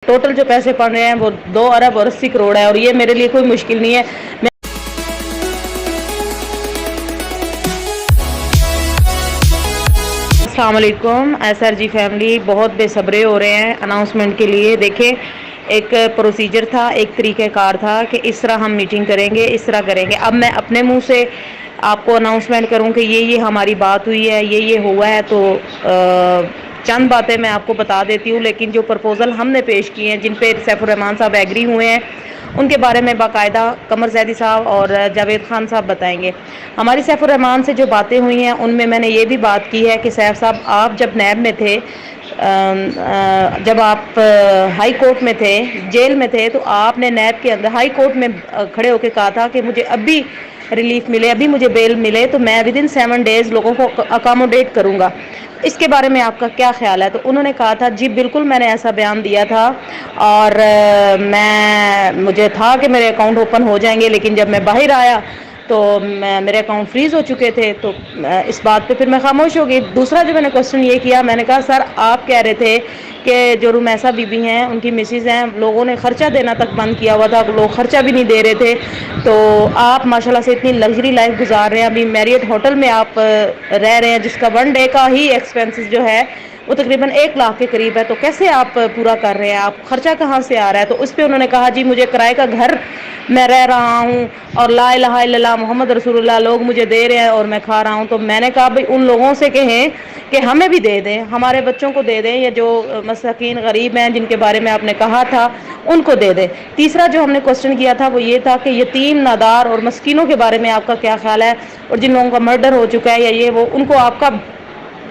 Total جو پیسے پڑ رہے ہیں وہ 2 ارب اور 80 کروڑ ہے، اور یہ میرے لیے کوئی مشکل نہیں ہے۔ السلام علیکم ایس آر جی فیملی، بہت بے صبرے ہو رہے ہیں اناؤنسمنٹ کے لیے۔ دیکھیں، ایک پروسیجر تھا، ایک طریقہ کار تھا کہ اس طرح ہم میٹنگ کریں گے، اس طرح کریں گے۔ اب میں اپنے منہ سے آپ کو اناؤنسمنٹ کروں کہ یہ ہماری بات ہوئی ہے، یہ ہوا ہے، تو چند باتیں میں آپ کو بتا دیتی ہوں، لیکن جو پرپوزل ہم نے پیش کیے ہیں، جن پہ سیف الرحمان صاحب ایگری ہوئے ہیں، ان کے بارے میں باقاعدہ قمر زیدی صاحب اور جاوید خان صاحب بتائیں گے۔ ہماری سیف الرحمان سے جو باتیں ہوئی ہیں ان میں میں نے یہ بھی بات کی ہے کہ سیف صاحب، آپ جب نیب میں تھے، جب آپ ہائی کورٹ میں تھے، جیل میں تھے، تو آپ نے نیب کے اندر ہائی کورٹ میں کھڑے ہو کے کہا تھا کہ مجھے ابھی ریلیف ملے، ابھی مجھے بیل ملے تو میں ودن 7 days لوگوں کو اکاموڈیٹ کروں گا۔ اس کے بارے میں آپ کا کیا خیال ہے؟ تو انہوں نے کہا تھا جی بالکل میں نے ایسا بیان دیا تھا، اور مجھے تھا کہ میرے اکاؤنٹ اوپن ہو جائیں گے، لیکن جب میں باہر آیا تو میرے اکاؤنٹ فریز ہو چکے تھے، تو اس بات پہ پھر میں خاموش ہو گئی۔ دوسرا جو میں نے کوشچن یہ کیا، میں نے کہا سر آپ کہہ رہے تھے کہ جو رومیسا بی بی ہیں، ان کی مسز ہیں، لوگوں نے خرچہ دینا تک بند کیا ہوا تھا، لوگ خرچہ بھی نہیں دے رہے تھے، تو آپ ماشاءاللہ سے اتنی لگژری لائف گزار رہے ہیں، ابھی میریٹ ہوٹل میں آپ رہ رہے ہیں، جس کا 1 day کا ہی ایکسپینسز جو ہے وہ تقریباً 1 لاکھ کے قریب ہے، تو کیسے آپ پورا کر رہے ہیں؟ آپ خرچہ کہاں سے آ رہا ہے؟ تو اس پہ انہوں نے کہا جی مجھے کرائے کا گھر میں رہ رہا ہوں، اور لا الہ الا اللہ محمد رسول اللہ لوگ مجھے دے رہے ہیں اور میں کھا رہا ہوں۔ تو میں نے کہا بھائی ان لوگوں سے کہیں کہ ہمیں بھی دے دیں، ہمارے بچوں کو دے دیں، یا جو مساکین غریب ہیں جن کے بارے میں آپ نے کہا تھا ان کو دے دیں۔ تیسرا جو ہم نے کوشچن کیا تھا وہ یہ تھا کہ یتیم، نادار اور مسکینوں کے بارے میں آپ کا کیا خیال ہے، اور جن لوگوں کا مرڈر ہو چکا ہے یا یہ وہ، ان کو آپ کا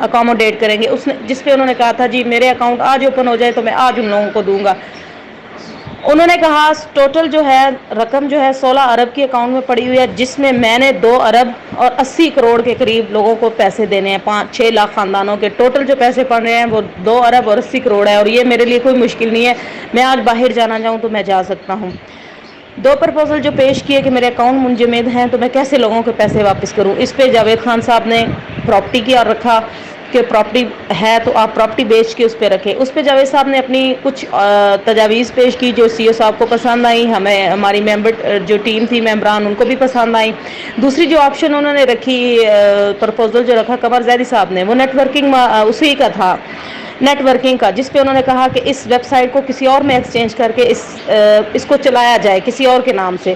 اکاموڈیٹ کریں گے؟ جس پہ انہوں نے کہا تھا جی میرے اکاؤنٹ آج اوپن ہو جائے تو میں آج ان لوگوں کو دوں گا۔ انہوں نے کہا ٹوٹل جو ہے رقم جو ہے 16 ارب کی اکاؤنٹ میں پڑی ہوئی ہے، جس میں میں نے 2 ارب اور 80 کروڑ کے قریب لوگوں کو پیسے دینے ہیں، 5-6 لاکھ خاندانوں کے ٹوٹل جو پیسے پڑ رہے ہیں وہ 2 ارب اور 80 کروڑ ہے، اور یہ میرے لیے کوئی مشکل نہیں ہے، میں آج باہر جانا چاہوں تو میں جا سکتا ہوں۔ 2 پرپوزل جو پیش کیے کہ میرے اکاؤنٹ منجمد ہیں تو میں کیسے لوگوں کے پیسے واپس کروں، اس پہ جاوید خان صاحب نے پراپرٹی کی اور رکھا کہ پراپرٹی ہے تو آپ پراپرٹی بیچ کے اس پہ رکھیں۔ اس پہ جاوید صاحب نے اپنی کچھ تجاویز پیش کی جو سی او صاحب کو پسند آئیں، ہمیں ہماری جو ٹیم تھی ممبران ان کو بھی پسند آئیں۔ دوسری جو آپشن انہوں نے رکھی، پرپوزل جو رکھا قمر زیدی صاحب نے، وہ نیٹ ورکنگ اسی کا تھا، نیٹ ورکنگ کا، جس پہ انہوں نے کہا کہ اس ویب سائٹ کو کسی اور میں ایکسچینج کر کے اس کو چلایا جائے کسی اور کے نام سے۔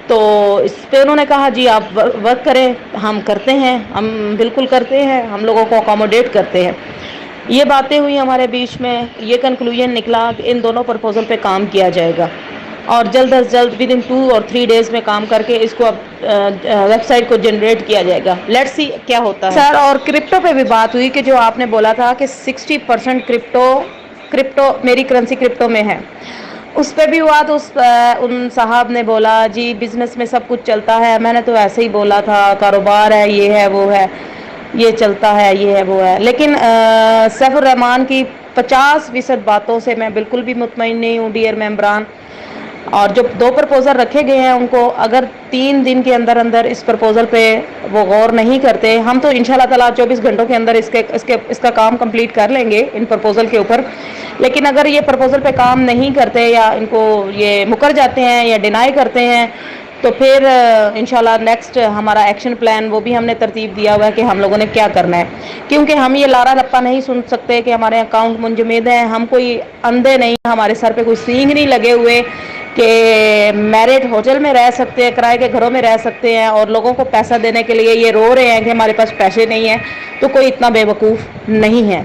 تو اس پہ انہوں نے کہا جی آپ ورک کریں، ہم کرتے ہیں، ہم بالکل کرتے ہیں، ہم لوگوں کو اکاموڈیٹ کرتے ہیں۔ یہ باتیں ہوئی ہمارے بیچ میں، یہ کنکلوژن نکلا کہ ان دونوں پرپوزل پہ کام کیا جائے گا، اور جلد از جلد ودن 2 اور 3 days میں کام کر کے اس کو ویب سائٹ کو جنریٹ کیا جائے گا۔ لیٹس سی کیا ہوتا ہے سر۔ اور کرپٹو پہ بھی بات ہوئی کہ جو آپ نے بولا تھا کہ 60% کرپٹو میری کرنسی کرپٹو میں ہے، اس پہ بھی ہوا تو ان صاحب نے بولا جی بزنس میں سب کچھ چلتا ہے، میں نے تو ایسے ہی بولا تھا، کاروبار ہے، یہ ہے وہ ہے، یہ چلتا ہے، یہ ہے وہ ہے۔ لیکن سیف الرحمان کی 50% باتوں سے میں بالکل بھی مطمئن نہیں ہوں ڈیئر ممبران، اور جو 2 پرپوزل رکھے گئے ہیں ان کو اگر 3 دن کے اندر اندر اس پرپوزل پہ وہ غور نہیں کرتے، ہم تو انشاءاللہ تعالیٰ 24 گھنٹوں کے اندر اس کا کام کمپلیٹ کر لیں گے ان پرپوزل کے اوپر، لیکن اگر یہ پرپوزل پہ کام نہیں کرتے یا ان کو یہ مکر جاتے ہیں یا ڈینائی کرتے ہیں، تو پھر انشاءاللہ نیکسٹ ہمارا ایکشن پلان وہ بھی ہم نے ترتیب دیا ہوا ہے کہ ہم لوگوں نے کیا کرنا ہے، کیونکہ ہم یہ لارا لپا نہیں سن سکتے کہ ہمارے اکاؤنٹ منجمد ہیں، ہم کوئی اندھے نہیں، ہمارے سر پہ کوئی سینگ نہیں لگے ہوئے کہ میرٹ ہوٹل میں رہ سکتے ہیں، کرائے کے گھروں میں رہ سکتے ہیں، اور لوگوں کو پیسہ دینے کے لیے یہ رو رہے ہیں کہ ہمارے پاس پیسے نہیں ہیں، تو کوئی اتنا بے وقوف نہیں ہے۔